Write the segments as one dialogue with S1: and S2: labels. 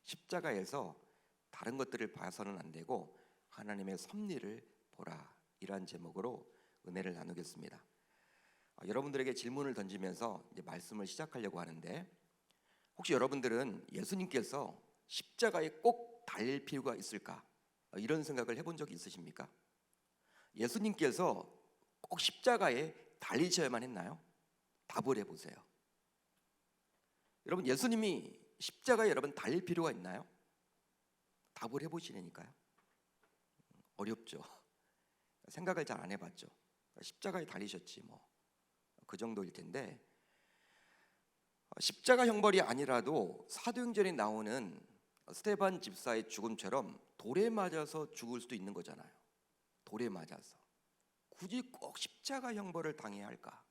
S1: 십자가에서 다른 것들을 봐서는 안 되고 하나님의 섭리를 보라, 이러한 제목으로 은혜를 나누겠습니다. 여러분들에게 질문을 던지면서 이제 말씀을 시작하려고 하는데, 혹시 여러분들은 예수님께서 십자가에 꼭 달릴 필요가 있을까? 이런 생각을 해본 적이 있으십니까? 예수님께서 꼭 십자가에 달리셔야만 했나요? 답을 해보세요. 여러분, 예수님이 십자가에 여러분 달릴 필요가 있나요? 답을 해보시라니까요. 어렵죠. 생각을 잘 안 해봤죠. 십자가에 달리셨지 뭐, 그 정도일 텐데, 십자가 형벌이 아니라도 사도행전에 나오는 스데반 집사의 죽음처럼 돌에 맞아서 죽을 수도 있는 거잖아요. 돌에 맞아서. 굳이 꼭 십자가 형벌을 당해야 할까?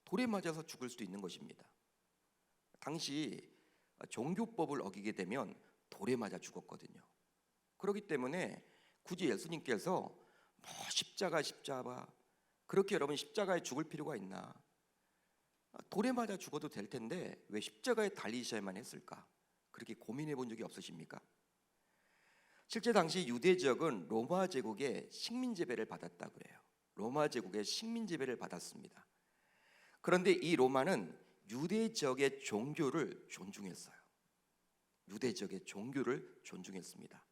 S1: 돌에 맞아서 죽을 수도 있는 것입니다. 당시 종교법을 어기게 되면 돌에 맞아 죽었거든요. 그렇기 때문에 굳이 예수님께서 십자가 그렇게 여러분 십자가에 죽을 필요가 있나? 돌에 맞아 죽어도 될 텐데 왜 십자가에 달리셔야만 했을까? 그렇게 고민해 본 적이 없으십니까? 실제 당시 유대 지역은 로마 제국의 식민 지배를 받았다 그래요. 로마 제국의 식민 지배를 받았습니다. 그런데 이 로마는 유대 지역의 종교를 존중했어요. 유대 지역의 종교를 존중했습니다.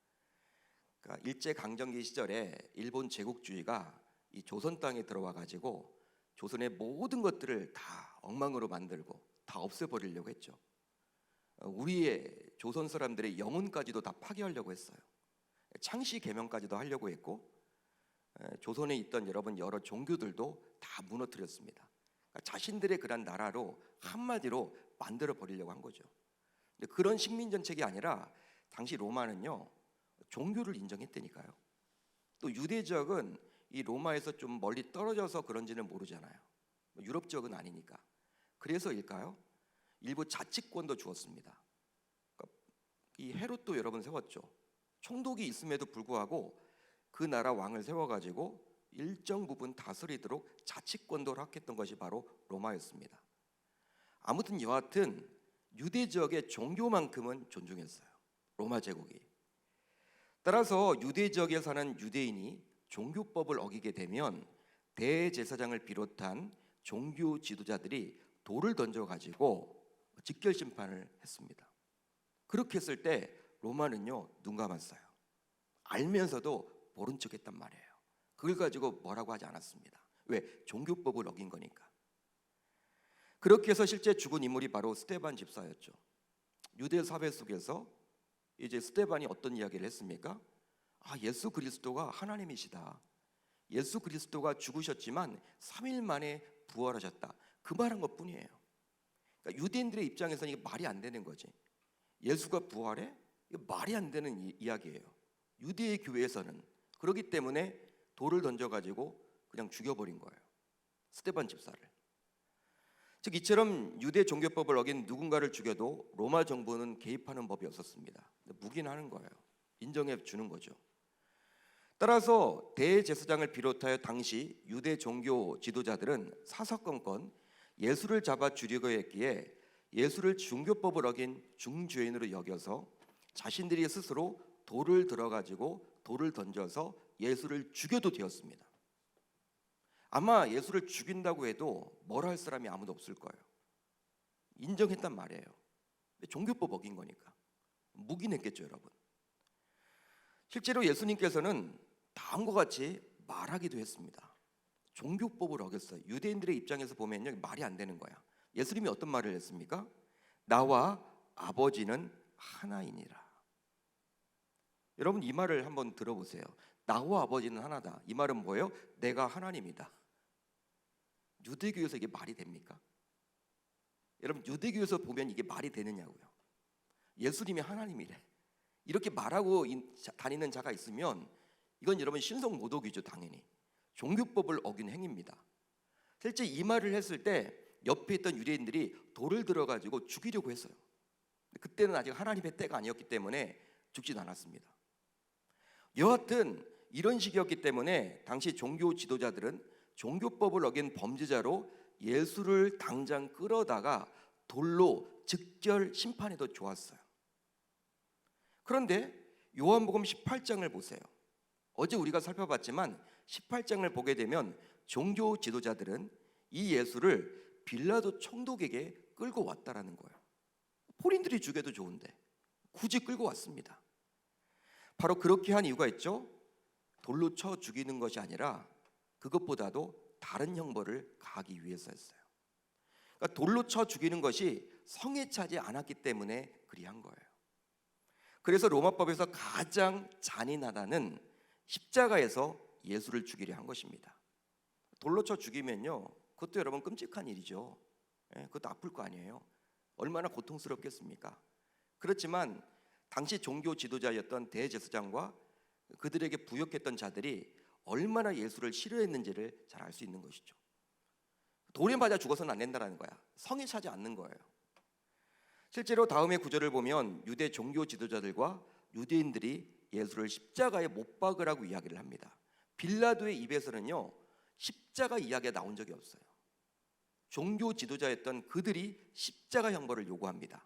S1: 그러니까 일제 강점기 시절에 일본 제국주의가 이 조선 땅에 들어와 가지고 조선의 모든 것들을 다 엉망으로 만들고 다 없애버리려고 했죠. 우리의 조선 사람들의 영혼까지도 다 파괴하려고 했어요. 창씨 계명까지도 하려고 했고, 조선에 있던 여러 종교들도 다 무너뜨렸습니다. 그러니까 자신들의 그런 나라로 한마디로 만들어 버리려고 한 거죠. 근데 그런 식민 정책이 아니라 당시 로마는요, 종교를 인정했다니까요. 또 유대 지역은 이 로마에서 좀 멀리 떨어져서 그런지는 모르잖아요. 유럽 지역은 아니니까. 그래서일까요? 일부 자치권도 주었습니다. 그러니까 이 헤롯도 여러분 세웠죠. 총독이 있음에도 불구하고 그 나라 왕을 세워가지고 일정 부분 다스리도록 자치권도 허락했던 것이 바로 로마였습니다. 아무튼 여하튼 유대 지역의 종교만큼은 존중했어요, 로마 제국이. 따라서 유대 지역에 사는 유대인이 종교법을 어기게 되면 대제사장을 비롯한 종교 지도자들이 돌을 던져가지고 직결 심판을 했습니다. 그렇게 했을 때 로마는요, 눈 감았어요. 알면서도 모른 척했단 말이에요. 그걸 가지고 뭐라고 하지 않았습니다. 왜? 종교법을 어긴 거니까. 그렇게 해서 실제 죽은 인물이 바로 스데반 집사였죠. 유대 사회 속에서 이제 스데반이 어떤 이야기를 했습니까? 예수 그리스도가 하나님이시다. 예수 그리스도가 죽으셨지만 3일 만에 부활하셨다. 그 말한 것뿐이에요. 그러니까 유대인들의 입장에서는 이게 말이 안 되는 거지. 예수가 부활해? 이게 말이 안 되는 이야기예요. 유대의 교회에서는. 그렇기 때문에 돌을 던져가지고 그냥 죽여버린 거예요, 스데반 집사를. 즉 이처럼 유대 종교법을 어긴 누군가를 죽여도 로마 정부는 개입하는 법이 없었습니다. 묵인하는 거예요. 인정해 주는 거죠. 따라서 대제사장을 비롯하여 당시 유대 종교 지도자들은 사사건건 예수를 잡아 죽이려 했기에 예수를 종교법을 어긴 중죄인으로 여겨서 자신들이 스스로 돌을 들어가지고 돌을 던져서 예수를 죽여도 되었습니다. 아마 예수를 죽인다고 해도 뭐라 할 사람이 아무도 없을 거예요. 인정했단 말이에요. 종교법 어긴 거니까 묵인했겠죠, 여러분. 실제로 예수님께서는 다음과 같이 말하기도 했습니다. 종교법을 어겼어요. 유대인들의 입장에서 보면요, 말이 안 되는 거야. 예수님이 어떤 말을 했습니까? 나와 아버지는 하나이니라. 여러분, 이 말을 한번 들어보세요. 나와 아버지는 하나다. 이 말은 뭐예요? 내가 하나님이다. 유대교에서 이게 말이 됩니까? 여러분, 유대교에서 보면 이게 말이 되느냐고요. 예수님이 하나님이래. 이렇게 말하고 다니는 자가 있으면 이건 여러분 신성 모독이죠, 당연히. 종교법을 어긴 행위입니다. 실제 이 말을 했을 때 옆에 있던 유대인들이 돌을 들어가지고 죽이려고 했어요. 그때는 아직 하나님의 때가 아니었기 때문에 죽지도 않았습니다. 여하튼 이런 식이었기 때문에 당시 종교 지도자들은 종교법을 어긴 범죄자로 예수를 당장 끌어다가 돌로 즉결 심판해도 좋았어요. 그런데 요한복음 18장을 보세요. 어제 우리가 살펴봤지만 18장을 보게 되면 종교 지도자들은 이 예수를 빌라도 총독에게 끌고 왔다라는 거예요. 본인들이 죽여도 좋은데 굳이 끌고 왔습니다. 바로 그렇게 한 이유가 있죠. 돌로 쳐 죽이는 것이 아니라 그것보다도 다른 형벌을 가하기 위해서였어요. 그러니까 돌로 쳐 죽이는 것이 성에 차지 않았기 때문에 그리한 거예요. 그래서 로마법에서 가장 잔인하다는 십자가에서 예수를 죽이려 한 것입니다. 돌로 쳐 죽이면요, 그것도 여러분 끔찍한 일이죠. 그것도 아플 거 아니에요. 얼마나 고통스럽겠습니까? 그렇지만 당시 종교 지도자였던 대제사장과 그들에게 부역했던 자들이 얼마나 예수를 싫어했는지를 잘 알 수 있는 것이죠. 돌에 맞아 죽어서는 안 된다는 거야. 성에 차지 않는 거예요. 실제로 다음의 구절을 보면 유대 종교 지도자들과 유대인들이 예수를 십자가에 못 박으라고 이야기를 합니다. 빌라도의 입에서는요, 십자가 이야기가 나온 적이 없어요. 종교 지도자였던 그들이 십자가 형벌을 요구합니다.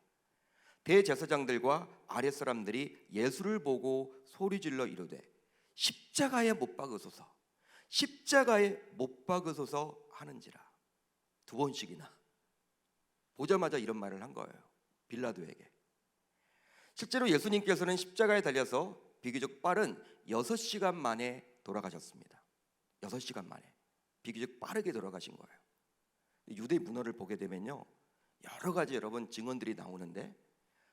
S1: 대제사장들과 아랫 사람들이 예수를 보고 소리질러 이르되 십자가에 못 박으소서, 십자가에 못 박으소서 하는지라. 두 번씩이나 보자마자 이런 말을 한 거예요, 빌라도에게. 실제로 예수님께서는 십자가에 달려서 비교적 빠른 6시간 만에 돌아가셨습니다. 6시간 만에 비교적 빠르게 돌아가신 거예요. 유대 문헌을 보게 되면요, 여러 가지 여러분 증언들이 나오는데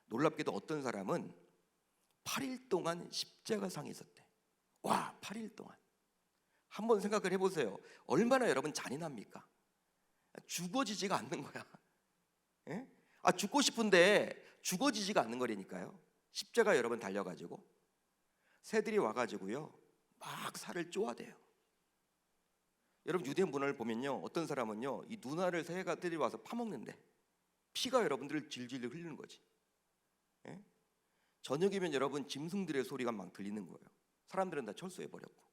S1: 놀랍게도 어떤 사람은 8일 동안 십자가상에 있었대. 와, 8일 동안. 한번 생각을 해보세요. 얼마나 여러분 잔인합니까? 죽어지지가 않는 거야. 예? 죽고 싶은데 죽어지지가 않는 거라니까요. 십자가 여러분 달려가지고 새들이 와가지고요 막 살을 쪼아대요. 여러분 유대 문화를 보면요, 어떤 사람은요 이 눈알을 새가들이 와서 파먹는데 피가 여러분들을 질질 흘리는 거지. 예? 저녁이면 여러분 짐승들의 소리가 막 들리는 거예요. 사람들은 다 철수해 버렸고.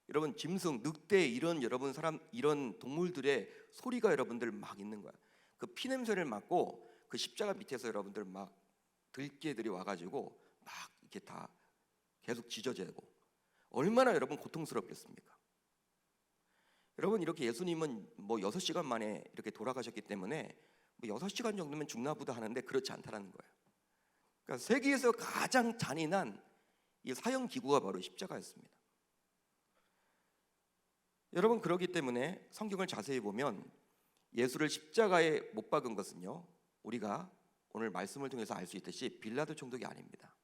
S1: 여러분 짐승, 늑대 이런 여러분 사람 이런 동물들의 소리가 여러분들 막 있는 거야. 그 피 냄새를 맡고 그 십자가 밑에서 여러분들 막 들개들이 와가지고 막 이렇게 다 계속 짖어대고 얼마나 여러분 고통스럽겠습니까? 여러분 이렇게 예수님은 뭐 6시간 만에 이렇게 돌아가셨기 때문에 뭐 6시간 정도면 죽나 보다 하는데 그렇지 않다라는 거예요. 그러니까 세계에서 가장 잔인한 이 사형 기구가 바로 십자가였습니다. 여러분 그렇기 때문에 성경을 자세히 보면 예수를 십자가에 못 박은 것은요, 우리가 오늘 말씀을 통해서 알 수 있듯이 빌라도 총독이 아닙니다.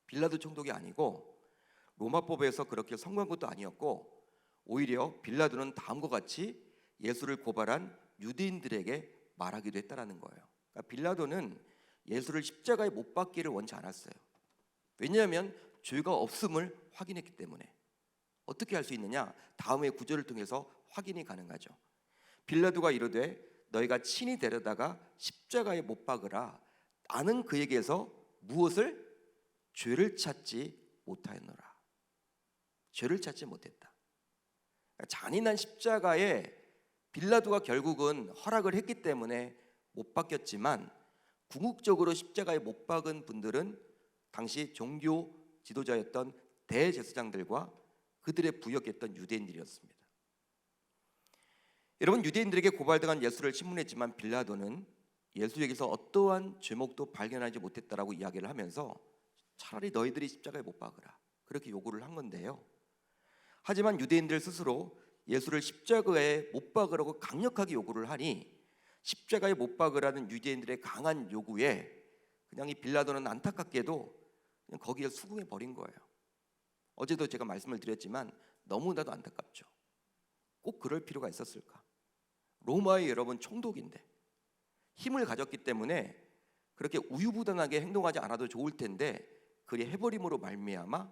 S1: 빌라도 총독이 아니고 로마법에서 그렇게 선고한 것도 아니었고, 오히려 빌라도는 다음과 같이 예수를 고발한 유대인들에게 말하기도 했다라는 거예요. 그러니까 빌라도는 예수를 십자가에 못 박기를 원치 않았어요. 왜냐하면 죄가 없음을 확인했기 때문에. 어떻게 할 수 있느냐? 다음의 구절을 통해서 확인이 가능하죠. 빌라도가 이르되 너희가 친히 데려다가 십자가에 못 박으라. 나는 그에게서 무엇을? 죄를 찾지 못하였노라. 죄를 찾지 못했다. 잔인한 십자가에 빌라도가 결국은 허락을 했기 때문에 못 박혔지만, 궁극적으로 십자가에 못 박은 분들은 당시 종교 지도자였던 대제사장들과 그들의 부역했던 유대인들이었습니다. 여러분 유대인들에게 고발당한 예수를 신문했지만 빌라도는 예수에게서 어떠한 죄목도 발견하지 못했다라고 이야기를 하면서 차라리 너희들이 십자가에 못 박으라 그렇게 요구를 한 건데요. 하지만 유대인들 스스로 예수를 십자가에 못 박으라고 강력하게 요구를 하니 십자가에 못 박으라는 유대인들의 강한 요구에 그냥 이 빌라도는 안타깝게도 그냥 거기에 수긍해 버린 거예요. 어제도 제가 말씀을 드렸지만 너무나도 안타깝죠. 꼭 그럴 필요가 있었을까? 로마의 여러분 총독인데 힘을 가졌기 때문에 그렇게 우유부단하게 행동하지 않아도 좋을 텐데 그리 해버림으로 말미암아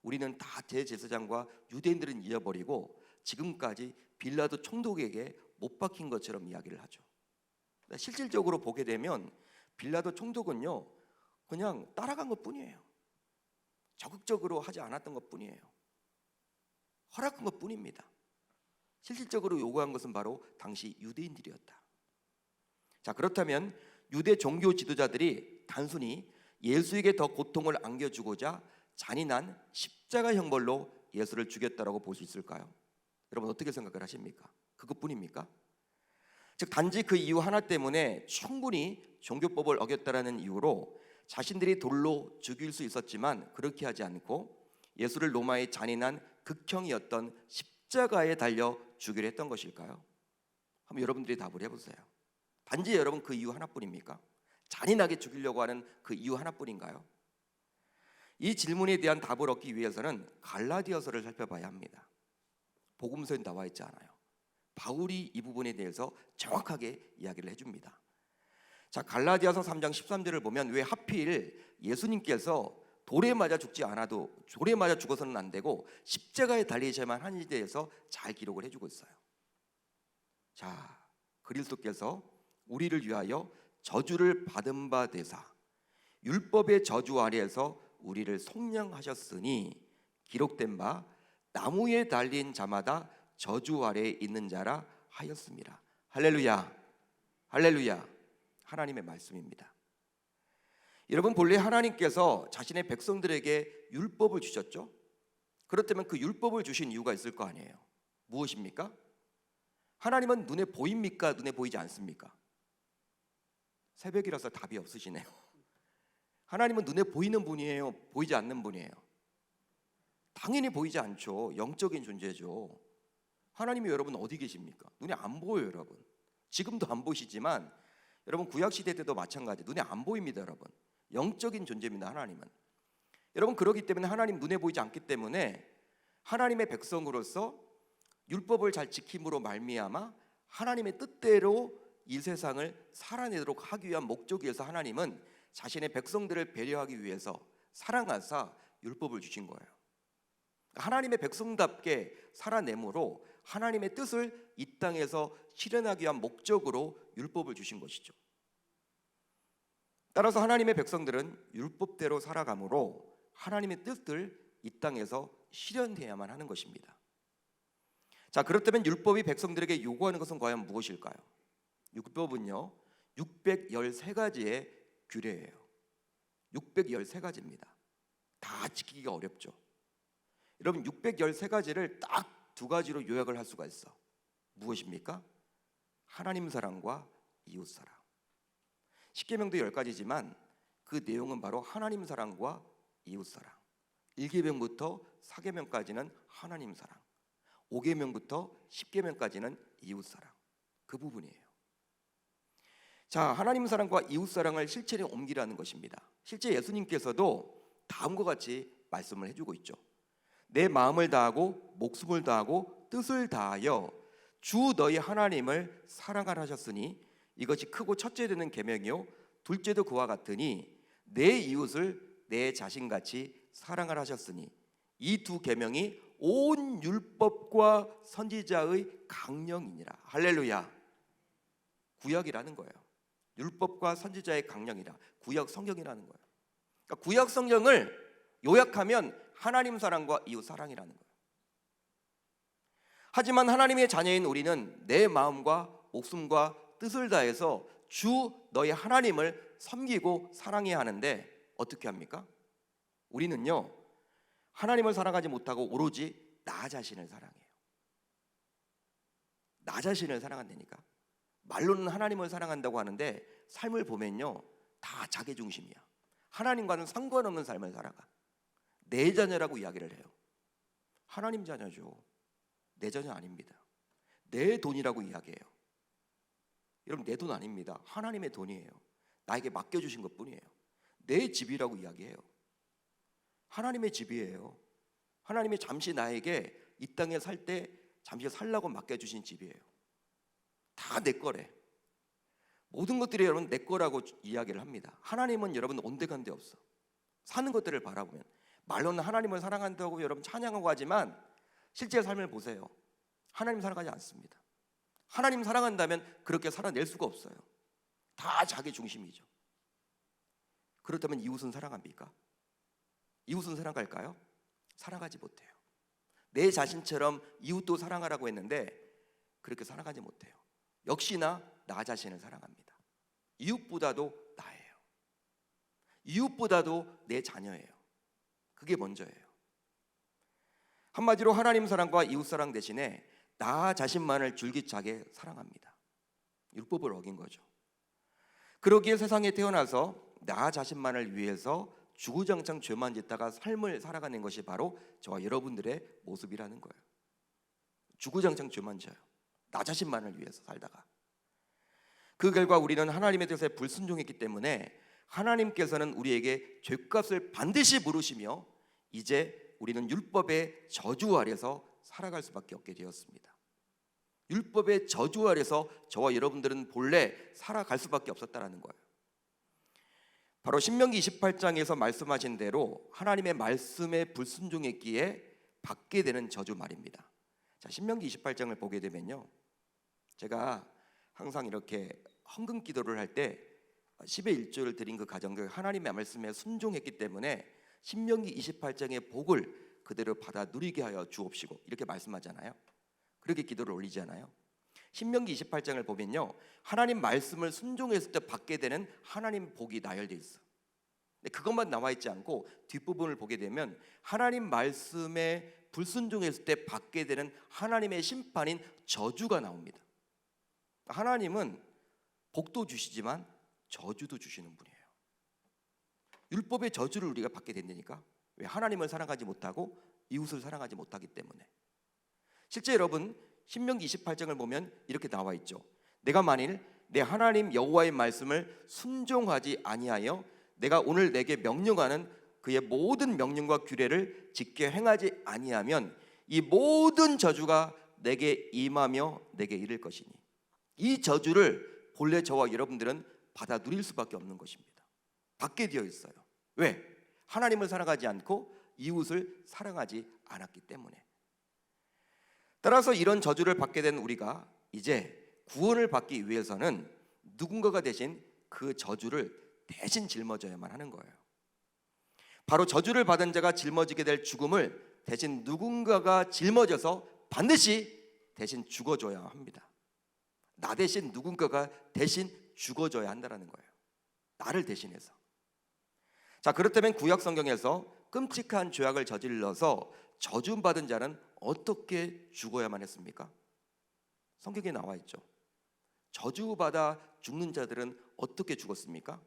S1: 우리는 다 대제사장과 유대인들은 잃어버리고 지금까지 빌라도 총독에게 못 박힌 것처럼 이야기를 하죠. 실질적으로 보게 되면 빌라도 총독은요 그냥 따라간 것뿐이에요. 적극적으로 하지 않았던 것뿐이에요. 허락한 것뿐입니다. 실질적으로 요구한 것은 바로 당시 유대인들이었다. 자, 그렇다면 유대 종교 지도자들이 단순히 예수에게 더 고통을 안겨주고자 잔인한 십자가 형벌로 예수를 죽였다라고 볼 수 있을까요? 여러분 어떻게 생각을 하십니까? 그것뿐입니까? 즉 단지 그 이유 하나 때문에 충분히 종교법을 어겼다라는 이유로 자신들이 돌로 죽일 수 있었지만 그렇게 하지 않고 예수를 로마의 잔인한 극형이었던 십자가에 달려 죽이려 했던 것일까요? 한번 여러분들이 답을 해보세요. 단지 여러분 그 이유 하나뿐입니까? 잔인하게 죽이려고 하는 그 이유 하나뿐인가요? 이 질문에 대한 답을 얻기 위해서는 갈라디아서를 살펴봐야 합니다. 복음서에 나와 있지 않아요. 바울이 이 부분에 대해서 정확하게 이야기를 해줍니다. 자, 갈라디아서 3장 13절을 보면 왜 하필 예수님께서 돌에 맞아 죽지 않아도 돌에 맞아 죽어서는 안 되고 십자가에 달리셔야만 하는지에 대해서 잘 기록을 해주고 있어요. 자, 그리스도께서 우리를 위하여 저주를 받은 바 되사 율법의 저주 아래에서 우리를 속량하셨으니 기록된 바 나무에 달린 자마다 저주 아래에 있는 자라 하였습니다. 할렐루야, 할렐루야. 하나님의 말씀입니다. 여러분 본래 하나님께서 자신의 백성들에게 율법을 주셨죠? 그렇다면 그 율법을 주신 이유가 있을 거 아니에요. 무엇입니까? 하나님은 눈에 보입니까? 눈에 보이지 않습니까? 새벽이라서 답이 없으시네요. 하나님은 눈에 보이는 분이에요? 보이지 않는 분이에요? 당연히 보이지 않죠. 영적인 존재죠. 하나님이 여러분 어디 계십니까? 눈에 안 보여요, 여러분. 지금도 안 보시지만 여러분 구약시대 때도 마찬가지. 눈에 안 보입니다, 여러분. 영적인 존재입니다, 하나님은. 여러분 그렇기 때문에 하나님 눈에 보이지 않기 때문에 하나님의 백성으로서 율법을 잘 지킴으로 말미암아 하나님의 뜻대로 이 세상을 살아내도록 하기 위한 목적에서 하나님은 자신의 백성들을 배려하기 위해서 사랑하사 율법을 주신 거예요. 하나님의 백성답게 살아내므로 하나님의 뜻을 이 땅에서 실현하기 위한 목적으로 율법을 주신 것이죠. 따라서 하나님의 백성들은 율법대로 살아가므로 하나님의 뜻을 이 땅에서 실현해야만 하는 것입니다. 자, 그렇다면 율법이 백성들에게 요구하는 것은 과연 무엇일까요? 율법은요 613가지의 규례예요. 613가지입니다. 다 지키기가 어렵죠. 여러분 613가지를 딱 두 가지로 요약을 할 수가 있어. 무엇입니까? 하나님 사랑과 이웃 사랑. 십계명도 10가지지만 그 내용은 바로 하나님 사랑과 이웃 사랑. 1계명부터 4계명까지는 하나님 사랑, 5계명부터 10계명까지는 이웃 사랑. 그 부분이에요. 자, 하나님 사랑과 이웃 사랑을 실천에 옮기라는 것입니다. 실제 예수님께서도 다음과 같이 말씀을 해주고 있죠. 내 마음을 다하고 목숨을 다하고 뜻을 다하여 주 너희 하나님을 사랑하라 하셨으니 이것이 크고 첫째 되는 계명이요 둘째도 그와 같으니 내 이웃을 내 자신같이 사랑하라 하셨으니 이 두 계명이 온 율법과 선지자의 강령이니라. 할렐루야. 구약이라는 거예요. 율법과 선지자의 강령이라. 구약 성경이라는 거예요. 그러니까 구약 성경을 요약하면 하나님 사랑과 이웃 사랑이라는 거예요. 하지만 하나님의 자녀인 우리는 내 마음과 목숨과 뜻을 다해서 주 너희 하나님을 섬기고 사랑해야 하는데 어떻게 합니까? 우리는요 하나님을 사랑하지 못하고 오로지 나 자신을 사랑해요. 나 자신을 사랑한다니까. 말로는 하나님을 사랑한다고 하는데 삶을 보면요 다 자기 중심이야. 하나님과는 상관없는 삶을 살아가. 내 자녀라고 이야기를 해요. 하나님 자녀죠. 내 자녀 아닙니다. 내 돈이라고 이야기해요. 여러분 내 돈 아닙니다. 하나님의 돈이에요. 나에게 맡겨주신 것뿐이에요. 내 집이라고 이야기해요. 하나님의 집이에요. 하나님이 잠시 나에게 이 땅에 살 때 잠시 살라고 맡겨주신 집이에요. 다 내 거래. 모든 것들이 여러분 내 거라고 이야기를 합니다. 하나님은 여러분 온데간데 없어. 사는 것들을 바라보면 말로는 하나님을 사랑한다고 여러분 찬양하고 하지만 실제 삶을 보세요. 하나님 사랑하지 않습니다. 하나님 사랑한다면 그렇게 살아낼 수가 없어요. 다 자기 중심이죠. 그렇다면 이웃은 사랑합니까? 이웃은 사랑할까요? 사랑하지 못해요. 내 자신처럼 이웃도 사랑하라고 했는데 그렇게 사랑하지 못해요. 역시나 나 자신을 사랑합니다. 이웃보다도 나예요. 이웃보다도 내 자녀예요. 그게 먼저예요. 한마디로 하나님 사랑과 이웃 사랑 대신에 나 자신만을 줄기차게 사랑합니다. 율법을 어긴 거죠. 그러기에 세상에 태어나서 나 자신만을 위해서 주구장창 죄만 짓다가 삶을 살아가는 것이 바로 저와 여러분들의 모습이라는 거예요. 주구장창 죄만 져요. 나 자신만을 위해서 살다가. 그 결과 우리는 하나님의 뜻에 불순종했기 때문에 하나님께서는 우리에게 죄값을 반드시 물으시며 이제 우리는 율법의 저주 아래서 살아갈 수밖에 없게 되었습니다. 율법의 저주 아래서 저와 여러분들은 본래 살아갈 수밖에 없었다는 거예요. 바로 신명기 28장에서 말씀하신 대로 하나님의 말씀에 불순종했기에 받게 되는 저주 말입니다. 자, 신명기 28장을 보게 되면요, 제가 항상 이렇게 헌금 기도를 할 때 10의 1조를 드린 그 가정들 하나님의 말씀에 순종했기 때문에 신명기 28장의 복을 그대로 받아 누리게 하여 주옵시고 이렇게 말씀하잖아요. 그렇게 기도를 올리잖아요. 신명기 28장을 보면요, 하나님 말씀을 순종했을 때 받게 되는 하나님 복이 나열되어 있어. 근데 그것만 나와 있지 않고 뒷부분을 보게 되면 하나님 말씀에 불순종했을 때 받게 되는 하나님의 심판인 저주가 나옵니다. 하나님은 복도 주시지만 저주도 주시는 분이에요. 율법의 저주를 우리가 받게 된다니까. 왜? 하나님을 사랑하지 못하고 이웃을 사랑하지 못하기 때문에. 실제 여러분 신명기 28장을 보면 이렇게 나와 있죠. 내가 만일 내 하나님 여호와의 말씀을 순종하지 아니하여 내가 오늘 내게 명령하는 그의 모든 명령과 규례를 지켜 행하지 아니하면 이 모든 저주가 내게 임하며 내게 이를 것이니, 이 저주를 본래 저와 여러분들은 받아 누릴 수밖에 없는 것입니다. 받게 되어 있어요. 왜? 하나님을 사랑하지 않고 이웃을 사랑하지 않았기 때문에. 따라서 이런 저주를 받게 된 우리가 이제 구원을 받기 위해서는 누군가가 대신 그 저주를 대신 짊어져야만 하는 거예요. 바로 저주를 받은 자가 짊어지게 될 죽음을 대신 누군가가 짊어져서 반드시 대신 죽어줘야 합니다. 나 대신 누군가가 대신 죽어줘야 한다는 거예요. 나를 대신해서. 자, 그렇다면 구약 성경에서 끔찍한 죄악을 저질러서 저주받은 자는 어떻게 죽어야만 했습니까? 성경에 나와 있죠. 저주받아 죽는 자들은 어떻게 죽었습니까?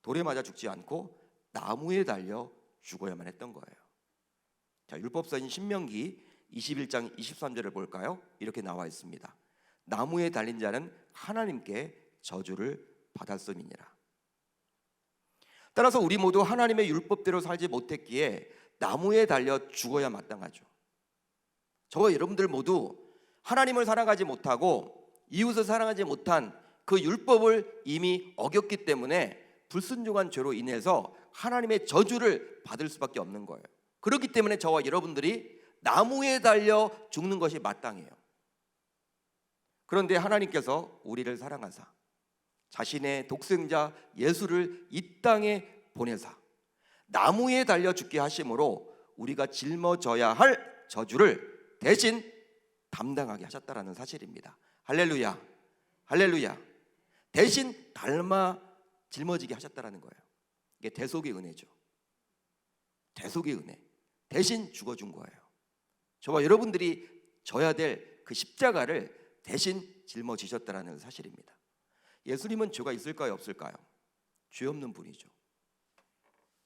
S1: 돌에 맞아 죽지 않고 나무에 달려 죽어야만 했던 거예요. 자, 율법서인 신명기 21장 23절을 볼까요? 이렇게 나와 있습니다. 나무에 달린 자는 하나님께 저주를 받았음이니라. 따라서 우리 모두 하나님의 율법대로 살지 못했기에 나무에 달려 죽어야 마땅하죠. 저와 여러분들 모두 하나님을 사랑하지 못하고 이웃을 사랑하지 못한 그 율법을 이미 어겼기 때문에 불순종한 죄로 인해서 하나님의 저주를 받을 수밖에 없는 거예요. 그렇기 때문에 저와 여러분들이 나무에 달려 죽는 것이 마땅해요. 그런데 하나님께서 우리를 사랑하사 자신의 독생자 예수를 이 땅에 보내사 나무에 달려 죽게 하심으로 우리가 짊어져야 할 저주를 대신 담당하게 하셨다라는 사실입니다. 할렐루야, 할렐루야. 대신 닮아 짊어지게 하셨다라는 거예요. 이게 대속의 은혜죠. 대속의 은혜. 대신 죽어준 거예요. 저와 여러분들이 져야 될 그 십자가를 대신 짊어지셨다라는 사실입니다. 예수님은 죄가 있을까요, 없을까요? 죄 없는 분이죠.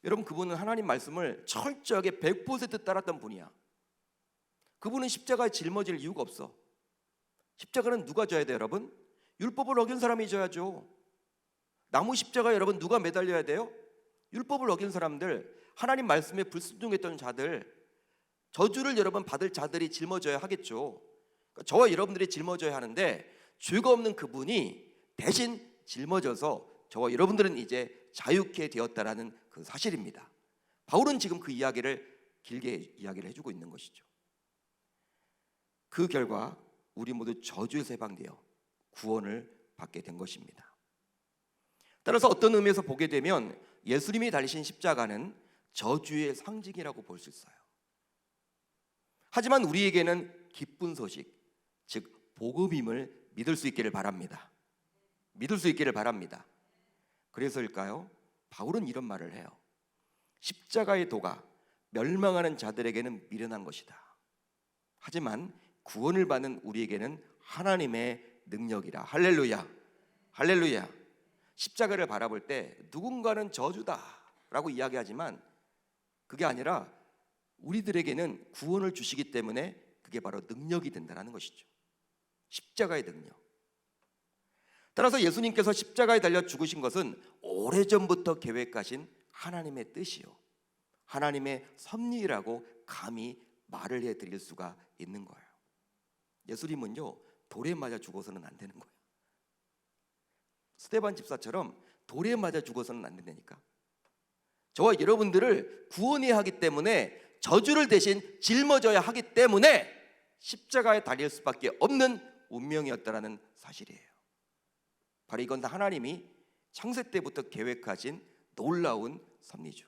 S1: 여러분, 그분은 하나님 말씀을 철저하게 100% 따랐던 분이야. 그분은 십자가에 짊어질 이유가 없어. 십자가는 누가 져야 돼요, 여러분? 율법을 어긴 사람이 져야죠. 나무 십자가 여러분 누가 매달려야 돼요? 율법을 어긴 사람들, 하나님 말씀에 불순종했던 자들, 저주를 여러분 받을 자들이 짊어져야 하겠죠. 그러니까 저와 여러분들이 짊어져야 하는데 죄가 없는 그분이 대신 짊어져서 저와 여러분들은 이제 자유케 되었다라는 그 사실입니다. 바울은 지금 그 이야기를 길게 이야기를 해주고 있는 것이죠. 그 결과 우리 모두 저주에서 해방되어 구원을 받게 된 것입니다. 따라서 어떤 의미에서 보게 되면 예수님이 달리신 십자가는 저주의 상징이라고 볼 수 있어요. 하지만 우리에게는 기쁜 소식, 즉 복음임을 믿을 수 있기를 바랍니다. 믿을 수 있기를 바랍니다. 그래서일까요? 바울은 이런 말을 해요. 십자가의 도가 멸망하는 자들에게는 미련한 것이다. 하지만 구원을 받는 우리에게는 하나님의 능력이라. 할렐루야. 할렐루야. 십자가를 바라볼 때 누군가는 저주다 라고 이야기하지만 그게 아니라 우리들에게는 구원을 주시기 때문에 그게 바로 능력이 된다는 것이죠. 십자가의 능력. 따라서 예수님께서 십자가에 달려 죽으신 것은 오래전부터 계획하신 하나님의 뜻이요, 하나님의 섭리라고 감히 말을 해드릴 수가 있는 거예요. 예수님은요, 돌에 맞아 죽어서는 안 되는 거예요. 스데반 집사처럼 돌에 맞아 죽어서는 안 된다니까. 저와 여러분들을 구원해야 하기 때문에, 저주를 대신 짊어져야 하기 때문에 십자가에 달릴 수밖에 없는 운명이었다라는 사실이에요. 바로 이건 다 하나님이 창세 때부터 계획하신 놀라운 섭리죠.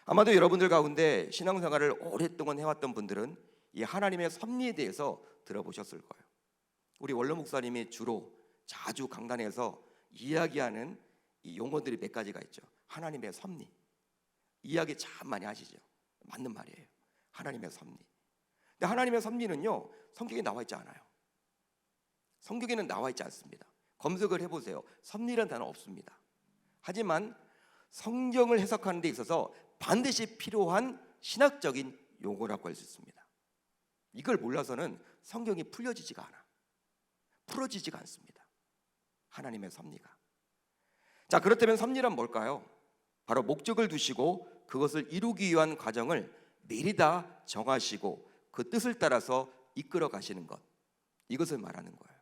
S1: 아마도 여러분들 가운데 신앙생활을 오랫동안 해왔던 분들은 이 하나님의 섭리에 대해서 들어보셨을 거예요. 우리 원로 목사님이 주로 자주 강단에서 이야기하는 이 용어들이 몇 가지가 있죠. 하나님의 섭리, 이야기 참 많이 하시죠. 맞는 말이에요. 하나님의 섭리. 근데 하나님의 섭리는요, 성경에 나와 있지 않아요. 성경에는 나와 있지 않습니다. 검색을 해보세요. 섭리라는 단어 없습니다. 하지만 성경을 해석하는 데 있어서 반드시 필요한 신학적인 용어라고 할 수 있습니다. 이걸 몰라서는 성경이 풀려지지가 않아. 풀어지지가 않습니다. 하나님의 섭리가. 자, 그렇다면 섭리란 뭘까요? 바로 목적을 두시고 그것을 이루기 위한 과정을 미리 다 정하시고 그 뜻을 따라서 이끌어 가시는 것, 이것을 말하는 거예요.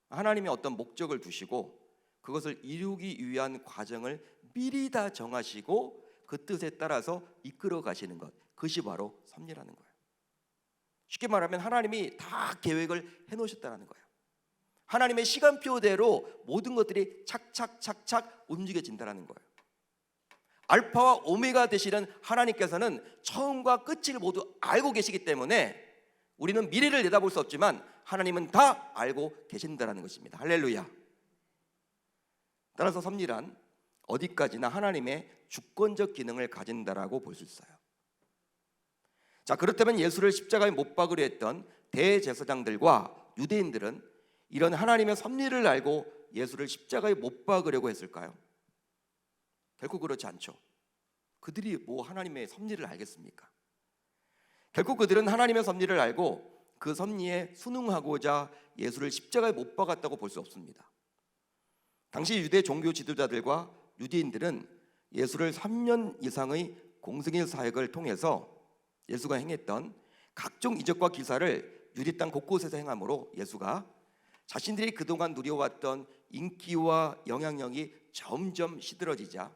S1: 하나님이 어떤 목적을 두시고 그것을 이루기 위한 과정을 미리 다 정하시고 그 뜻에 따라서 이끌어 가시는 것, 그것이 바로 섭리라는 거예요. 쉽게 말하면 하나님이 다 계획을 해놓으셨다는 거예요. 하나님의 시간표대로 모든 것들이 착착착착 움직여진다는 거예요. 알파와 오메가 되시는 하나님께서는 처음과 끝을 모두 알고 계시기 때문에 우리는 미래를 내다볼 수 없지만 하나님은 다 알고 계신다는 것입니다. 할렐루야. 따라서 섭리란 어디까지나 하나님의 주권적 기능을 가진다라고 볼 수 있어요. 자, 그렇다면 예수를 십자가에 못 박으려 했던 대제사장들과 유대인들은 이런 하나님의 섭리를 알고 예수를 십자가에 못 박으려고 했을까요? 결코 그렇지 않죠. 그들이 뭐 하나님의 섭리를 알겠습니까? 결국 그들은 하나님의 섭리를 알고 그 섭리에 순응하고자 예수를 십자가에 못 박았다고 볼 수 없습니다. 당시 유대 종교 지도자들과 유대인들은 예수를 3년 이상의 공생애 사역을 통해서 예수가 행했던 각종 이적과 기사를 유대 땅 곳곳에서 행함으로 예수가 자신들이 그동안 누려왔던 인기와 영향력이 점점 시들어지자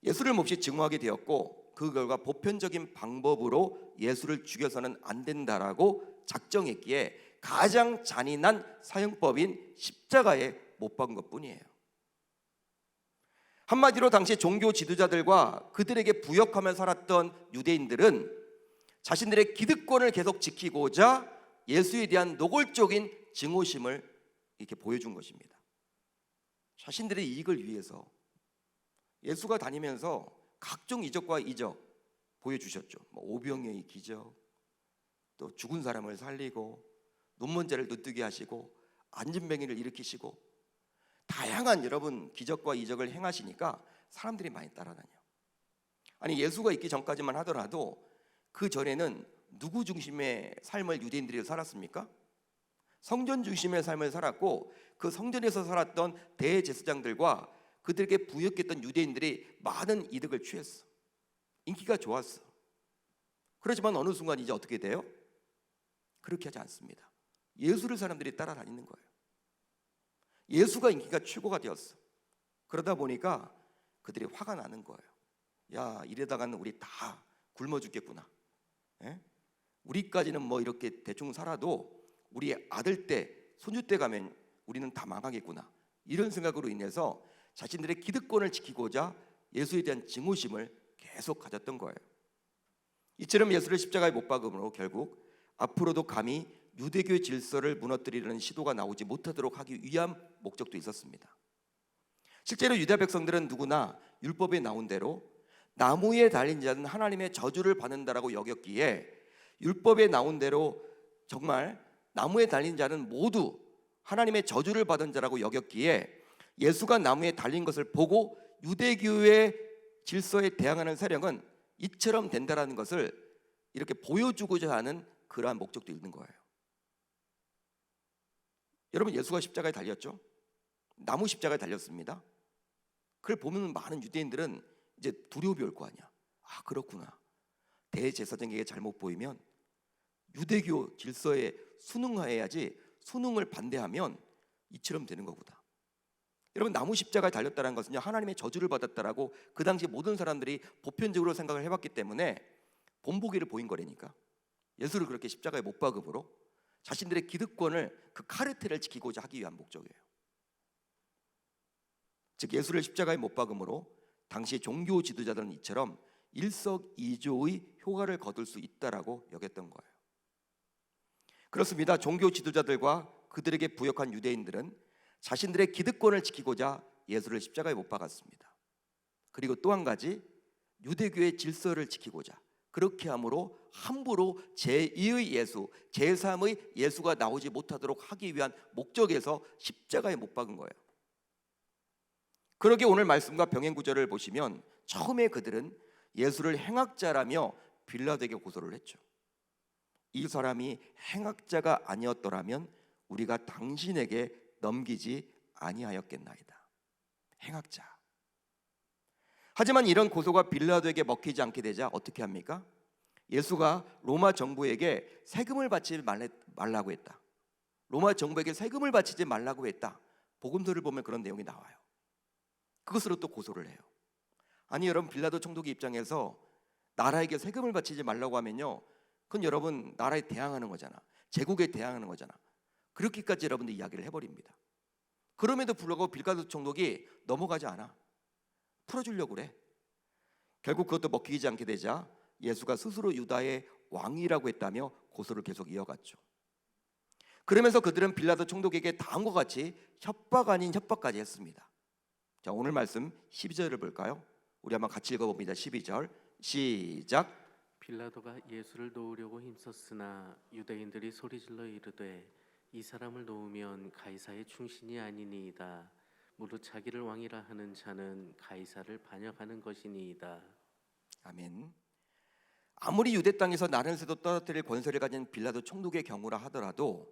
S1: 예수를 몹시 증오하게 되었고, 그 결과 보편적인 방법으로 예수를 죽여서는 안 된다라고 작정했기에 가장 잔인한 사형법인 십자가에 못 박은 것뿐이에요. 한마디로 당시 종교 지도자들과 그들에게 부역하며 살았던 유대인들은 자신들의 기득권을 계속 지키고자 예수에 대한 노골적인 증오심을 이렇게 보여준 것입니다. 자신들의 이익을 위해서 예수가 다니면서 각종 이적과 이적 보여주셨죠. 오병이의 기적, 또 죽은 사람을 살리고 눈먼 자를 눈뜨게 하시고 안진뱅이를 일으키시고 다양한 여러분 기적과 이적을 행하시니까 사람들이 많이 따라다녀요. 아니, 예수가 있기 전까지만 하더라도 그 전에는 누구 중심의 삶을 유대인들이 살았습니까? 성전 중심의 삶을 살았고, 그 성전에서 살았던 대제사장들과 그들에게 부역했던 유대인들이 많은 이득을 취했어. 인기가 좋았어. 그렇지만 어느 순간 이제 어떻게 돼요? 그렇게 하지 않습니다. 예수를 사람들이 따라다니는 거예요. 예수가 인기가 최고가 되었어. 그러다 보니까 그들이 화가 나는 거예요. 야, 이러다가는 우리 다 굶어 죽겠구나. 예? 우리까지는 뭐 이렇게 대충 살아도 우리 아들 때, 손주 때 가면 우리는 다 망하겠구나. 이런 생각으로 인해서 자신들의 기득권을 지키고자 예수에 대한 증오심을 계속 가졌던 거예요. 이처럼 예수를 십자가에 못 박음으로 결국 앞으로도 감히 유대교의 질서를 무너뜨리려는 시도가 나오지 못하도록 하기 위한 목적도 있었습니다. 실제로 유다 백성들은 누구나 율법에 나온 대로 나무에 달린 자는 하나님의 저주를 받는다라고 여겼기에 율법에 나온 대로 정말 나무에 달린 자는 모두 하나님의 저주를 받은 자라고 여겼기에 예수가 나무에 달린 것을 보고 유대교의 질서에 대항하는 세력은 이처럼 된다라는 것을 이렇게 보여주고자 하는 그러한 목적도 있는 거예요. 여러분, 예수가 십자가에 달렸죠? 나무 십자가에 달렸습니다. 그걸 보면 많은 유대인들은 이제 두려움이 올 거 아니야. 아, 그렇구나. 대제사장에게 잘못 보이면 유대교 질서에 순응해야지, 순응을 반대하면 이처럼 되는 거구나. 여러분, 나무 십자가에 달렸다는 것은요, 하나님의 저주를 받았다라고 그 당시 모든 사람들이 보편적으로 생각을 해봤기 때문에 본보기를 보인 거라니까. 예수를 그렇게 십자가에 못 박음으로 자신들의 기득권을, 그 카르텔을 지키고자 하기 위한 목적이에요. 즉 예수를 십자가에 못 박음으로 당시 종교 지도자들은 이처럼 일석이조의 효과를 거둘 수 있다라고 여겼던 거예요. 그렇습니다. 종교 지도자들과 그들에게 부역한 유대인들은 자신들의 기득권을 지키고자 예수를 십자가에 못 박았습니다. 그리고 또 한 가지, 유대교의 질서를 지키고자 그렇게 함으로 함부로 제2의 예수, 제3의 예수가 나오지 못하도록 하기 위한 목적에서 십자가에 못 박은 거예요. 그러기에 오늘 말씀과 병행 구절을 보시면 처음에 그들은 예수를 행악자라며 빌라도에게 고소를 했죠. 이 사람이 행악자가 아니었더라면 우리가 당신에게 넘기지 아니하였겠나이다. 행악자. 하지만 이런 고소가 빌라도에게 먹히지 않게 되자 어떻게 합니까? 예수가 로마 정부에게 세금을 바치지 말라고 했다. 로마 정부에게 세금을 바치지 말라고 했다. 복음서를 보면 그런 내용이 나와요. 그것으로 또 고소를 해요. 아니 여러분, 빌라도 총독의 입장에서 나라에게 세금을 바치지 말라고 하면요, 그건 여러분 나라에 대항하는 거잖아. 제국에 대항하는 거잖아. 그렇게까지 여러분들 이야기를 해버립니다. 그럼에도 불구하고 빌라도 총독이 넘어가지 않아. 풀어주려고 그래. 결국 그것도 먹히지 않게 되자 예수가 스스로 유다의 왕이라고 했다며 고소를 계속 이어갔죠. 그러면서 그들은 빌라도 총독에게 다음과 같이 협박 아닌 협박까지 했습니다. 자, 오늘 말씀 12절을 볼까요? 우리 한번 같이 읽어봅니다. 12절 시작.
S2: 빌라도가 예수를 놓으려고 힘썼으나 유대인들이 소리질러 이르되 이 사람을 놓으면 가이사의 충신이 아니니이다. 무릇 자기를 왕이라 하는 자는 가이사를 반역하는 것이니이다.
S1: 아멘. 아무리 유대 땅에서 나를 새도 떨어뜨릴 권세를 가진 빌라도 총독의 경우라 하더라도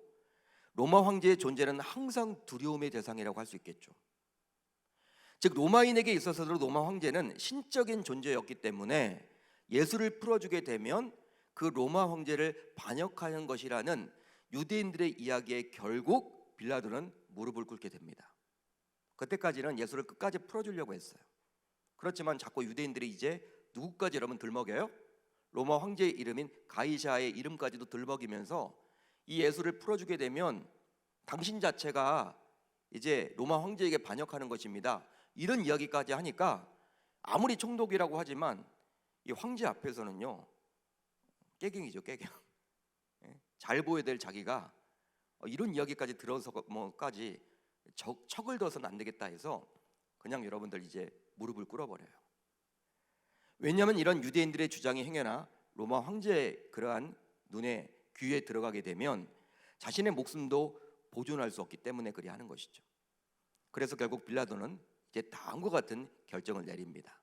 S1: 로마 황제의 존재는 항상 두려움의 대상이라고 할 수 있겠죠. 즉 로마인에게 있어서도 로마 황제는 신적인 존재였기 때문에 예수를 풀어주게 되면 그 로마 황제를 반역하는 것이라는 유대인들의 이야기에 결국 빌라도는 무릎을 꿇게 됩니다. 그때까지는 예수를 끝까지 풀어주려고 했어요. 그렇지만 자꾸 유대인들이 이제 누구까지 여러분 들먹여요? 로마 황제의 이름인 가이사의 이름까지도 들먹이면서 이 예수를 풀어주게 되면 당신 자체가 이제 로마 황제에게 반역하는 것입니다. 이런 이야기까지 하니까 아무리 총독이라고 하지만 이 황제 앞에서는요 깨갱이죠, 깨갱. 잘 보여야 될 자기가 이런 이야기까지 들어서 뭐까지 척을 둬서는 안 되겠다 해서 그냥 여러분들 이제 무릎을 꿇어버려요. 왜냐하면 이런 유대인들의 주장이 행여나 로마 황제의 그러한 눈에 귀에 들어가게 되면 자신의 목숨도 보존할 수 없기 때문에 그리 하는 것이죠. 그래서 결국 빌라도는 이제 다음과 같은 결정을 내립니다.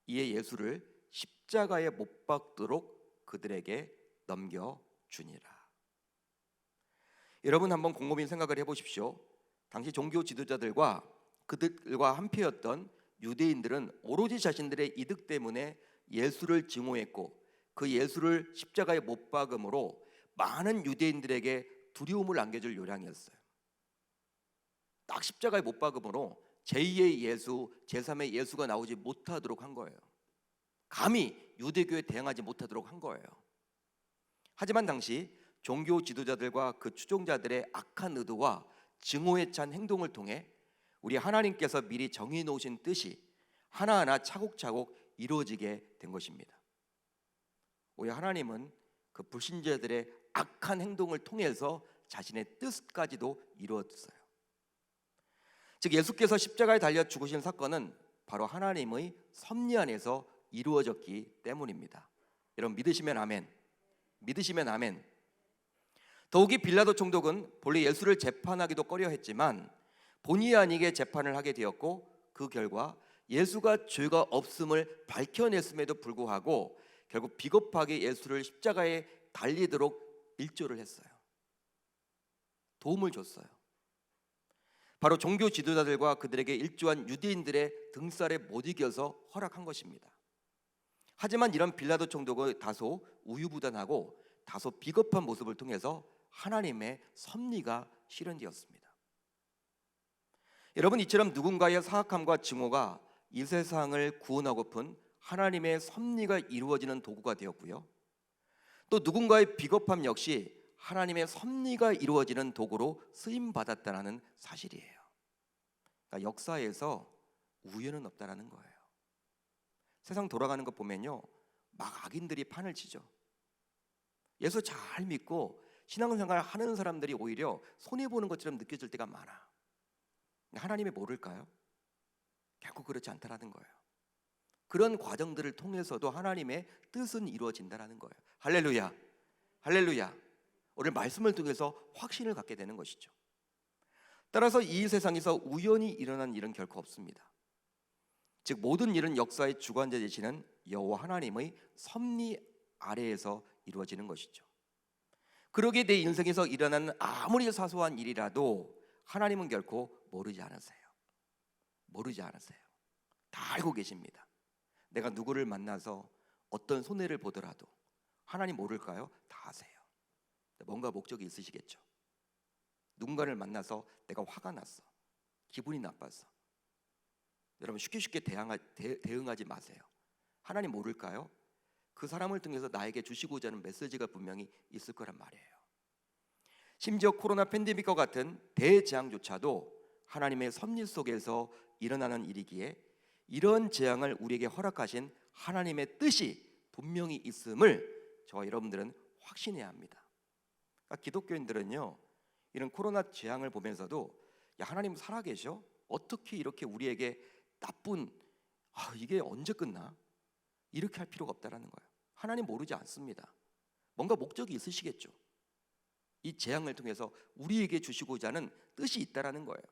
S1: 이에 예수를 십자가에 못 박도록 그들에게 넘겨주니라. 여러분 한번 곰곰이 생각을 해보십시오. 당시 종교 지도자들과 그들과 한패였던 유대인들은 오로지 자신들의 이득 때문에 예수를 증오했고 그 예수를 십자가에 못 박음으로 많은 유대인들에게 두려움을 안겨줄 요량이었어요. 딱 십자가에 못 박음으로 제2의 예수, 제3의 예수가 나오지 못하도록 한 거예요. 감히 유대교에 대항하지 못하도록 한 거예요. 하지만 당시 종교 지도자들과 그 추종자들의 악한 의도와 증오에 찬 행동을 통해 우리 하나님께서 미리 정해 놓으신 뜻이 하나하나 차곡차곡 이루어지게 된 것입니다. 우리 하나님은 그 불신자들의 악한 행동을 통해서 자신의 뜻까지도 이루었어요. 즉 예수께서 십자가에 달려 죽으신 사건은 바로 하나님의 섭리 안에서 이루어졌기 때문입니다. 여러분 믿으시면 아멘. 믿으시면 아멘. 더욱이 빌라도 총독은 본래 예수를 재판하기도 꺼려했지만 본의 아니게 재판을 하게 되었고 그 결과 예수가 죄가 없음을 밝혀냈음에도 불구하고 결국 비겁하게 예수를 십자가에 달리도록 일조를 했어요. 도움을 줬어요. 바로 종교 지도자들과 그들에게 일조한 유대인들의 등살에 못 이겨서 허락한 것입니다. 하지만 이런 빌라도 총독의 다소 우유부단하고 다소 비겁한 모습을 통해서 하나님의 섭리가 실현되었습니다. 여러분, 이처럼 누군가의 사악함과 증오가 이 세상을 구원하고픈 하나님의 섭리가 이루어지는 도구가 되었고요, 또 누군가의 비겁함 역시 하나님의 섭리가 이루어지는 도구로 쓰임받았다는 사실이에요. 그러니까 역사에서 우연은 없다라는 거예요. 세상 돌아가는 것 보면요, 막 악인들이 판을 치죠. 예수 잘 믿고 신앙생활 하는 사람들이 오히려 손해보는 것처럼 느껴질 때가 많아. 하나님이 모를까요? 결국 그렇지 않다라는 거예요. 그런 과정들을 통해서도 하나님의 뜻은 이루어진다라는 거예요. 할렐루야, 할렐루야. 오늘 말씀을 통해서 확신을 갖게 되는 것이죠. 따라서 이 세상에서 우연히 일어난 일은 결코 없습니다. 즉 모든 일은 역사의 주관자 되시는 여호와 하나님의 섭리 아래에서 이루어지는 것이죠. 그러기에 내 인생에서 일어나는 아무리 사소한 일이라도 하나님은 결코 모르지 않으세요. 모르지 않으세요. 다 알고 계십니다. 내가 누구를 만나서 어떤 손해를 보더라도 하나님 모를까요? 다 아세요. 뭔가 목적이 있으시겠죠. 누군가를 만나서 내가 화가 났어, 기분이 나빴어, 여러분 쉽게 대응하지 마세요. 하나님 모를까요? 그 사람을 통해서 나에게 주시고자 하는 메시지가 분명히 있을 거란 말이에요. 심지어 코로나 팬데믹과 같은 대재앙조차도 하나님의 섭리 속에서 일어나는 일이기에 이런 재앙을 우리에게 허락하신 하나님의 뜻이 분명히 있음을 저와 여러분들은 확신해야 합니다. 그러니까 기독교인들은요, 이런 코로나 재앙을 보면서도 야, 하나님 살아계셔? 어떻게 이렇게 우리에게 나쁜 이게 언제 끝나? 이렇게 할 필요가 없다라는 거예요. 하나님 모르지 않습니다. 뭔가 목적이 있으시겠죠. 이 재앙을 통해서 우리에게 주시고자 하는 뜻이 있다라는 거예요.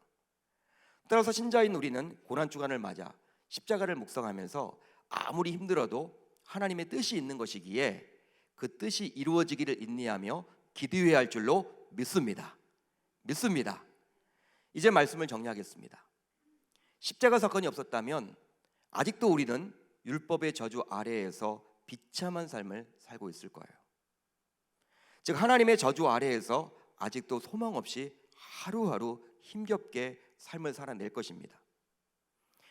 S1: 따라서 신자인 우리는 고난주간을 맞아 십자가를 묵상하면서 아무리 힘들어도 하나님의 뜻이 있는 것이기에 그 뜻이 이루어지기를 인내하며 기도해야 할 줄로 믿습니다. 믿습니다. 이제 말씀을 정리하겠습니다. 십자가 사건이 없었다면 아직도 우리는 율법의 저주 아래에서 비참한 삶을 살고 있을 거예요. 즉 하나님의 저주 아래에서 아직도 소망 없이 하루하루 힘겹게 삶을 살아낼 것입니다.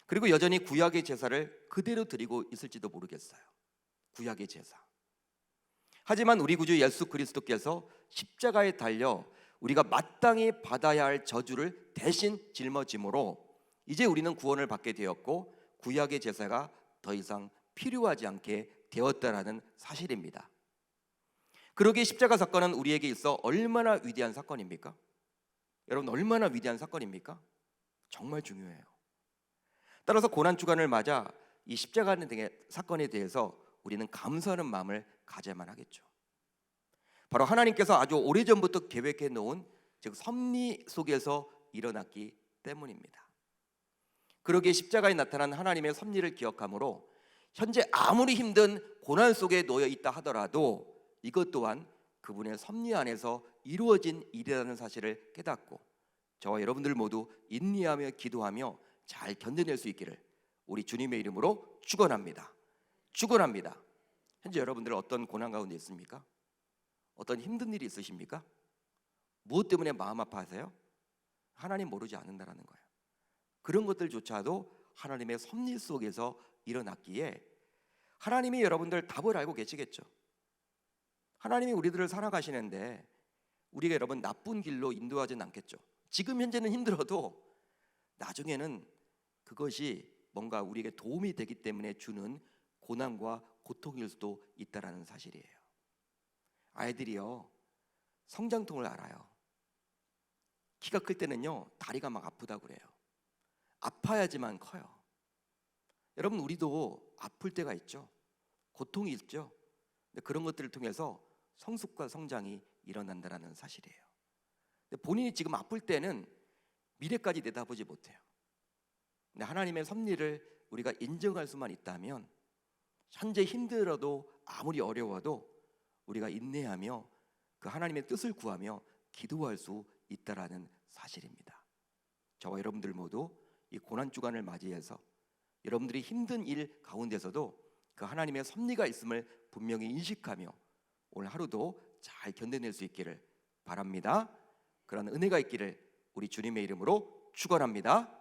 S1: 그리고 여전히 구약의 제사를 그대로 드리고 있을지도 모르겠어요. 구약의 제사. 하지만 우리 구주 예수 그리스도께서 십자가에 달려 우리가 마땅히 받아야 할 저주를 대신 짊어짐으로 이제 우리는 구원을 받게 되었고 구약의 제사가 더 이상 필요하지 않게 되었다라는 사실입니다. 그러기에 십자가 사건은 우리에게 있어 얼마나 위대한 사건입니까? 여러분, 얼마나 위대한 사건입니까? 정말 중요해요. 따라서 고난주간을 맞아 이 십자가 등의 사건에 대해서 우리는 감사하는 마음을 가져야만 하겠죠. 바로 하나님께서 아주 오래전부터 계획해 놓은 즉 섭리 속에서 일어났기 때문입니다. 그러기에 십자가에 나타난 하나님의 섭리를 기억함으로 현재 아무리 힘든 고난 속에 놓여 있다 하더라도 이것 또한 그분의 섭리 안에서 이루어진 일이라는 사실을 깨닫고 저와 여러분들 모두 인내하며 기도하며 잘 견뎌낼 수 있기를 우리 주님의 이름으로 축원합니다. 축원합니다. 현재 여러분들 어떤 고난 가운데 있습니까? 어떤 힘든 일이 있으십니까? 무엇 때문에 마음 아파하세요? 하나님 모르지 않는다라는 거예요. 그런 것들조차도 하나님의 섭리 속에서 일어났기에 하나님이 여러분들 답을 알고 계시겠죠. 하나님이 우리들을 살아가시는데 우리가 여러분 나쁜 길로 인도하지는 않겠죠. 지금 현재는 힘들어도 나중에는 그것이 뭔가 우리에게 도움이 되기 때문에 주는 고난과 고통일 수도 있다라는 사실이에요. 아이들이요, 성장통을 알아요. 키가 클 때는요 다리가 막 아프다고 그래요. 아파야지만 커요. 여러분, 우리도 아플 때가 있죠. 고통이 있죠. 근데 그런 것들을 통해서 성숙과 성장이 일어난다는 사실이에요. 근데 본인이 지금 아플 때는 미래까지 내다보지 못해요. 근데 하나님의 섭리를 우리가 인정할 수만 있다면, 현재 힘들어도 아무리 어려워도 우리가 인내하며 그 하나님의 뜻을 구하며 기도할 수 있다라는 사실입니다. 저와 여러분들 모두 이 고난 주간을 맞이해서 여러분들이 힘든 일 가운데서도 그 하나님의 섭리가 있음을 분명히 인식하며 오늘 하루도 잘 견뎌낼 수 있기를 바랍니다. 그런 은혜가 있기를 우리 주님의 이름으로 축원합니다.